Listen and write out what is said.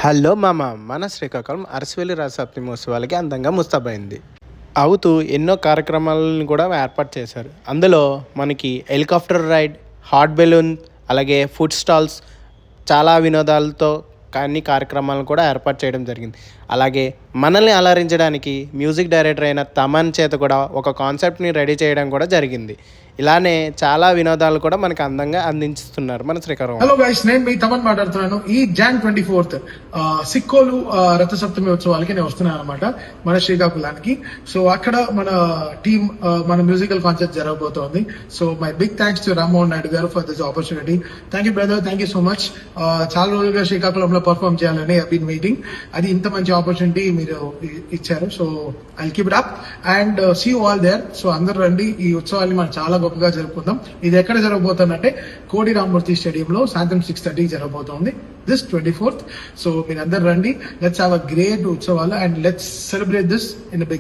Hello మామ మన శ్రీకాకుళం అరసవెల్లి రథసప్తమి మహోత్సవాలకి అందంగా ముస్తాబైంది. అవుతూ ఎన్నో కార్యక్రమాలను కూడా ఏర్పాటు చేశారు. అందులో మనకి హెలికాప్టర్ రైడ్, హాట్ బెలూన్, అలాగే ఫుడ్ స్టాల్స్, చాలా వినోదాలతో అన్ని కార్యక్రమాలను కూడా ఏర్పాటు చేయడం జరిగింది. అలాగే మనల్ని అలరించడానికి మ్యూజిక్ డైరెక్టర్ అయిన తమన్ చేత కూడా ఒక కాన్సెప్ట్ని రెడీ చేయడం కూడా జరిగింది. ఇలానే చాలా వినోదాలు కూడా మనకి అందంగా అందిస్తున్నారు మన శ్రీకాకుళం. హలో గైస్, నేను మీ తమన్ మాట్లాడుతున్నాను. ఈ Jan 24th సిక్కోలు రథసప్తమి ఉత్సవాలకి నేను వస్తున్నాను అనమాట మన శ్రీకాకుళానికి. సో అక్కడ మన టీమ్ మన మ్యూజికల్ కాన్సర్ట్ జరగబోతోంది. So my big thanks to Rammohan Naidu గారు for this opportunity. Thank you brother, thank you so much. చాలా రోజులుగా శ్రీకాకుళంలో పర్ఫార్మ్ చేయాలని బీన్ వెయిటింగ్. అది ఇంత మంచి ఆపర్చునిటీ మీరు ఇచ్చారు. So I keep it up and see you all there. సో అందరూ రండి, ఈ ఉత్సవాన్ని మనం చాలా గొప్పగా జరుపుకుందాం. ఇది ఎక్కడ జరగబోతుందంటే కోడి రామ్మూర్తి స్టేడియంలో సాయంత్రం 6:30 జరగబోతోంది దిస్ 24th. సో మీరు అందరు రండి, లెట్స్ హావ్ అ గ్రేట్ ఉత్సవాలు and let's celebrate this in a big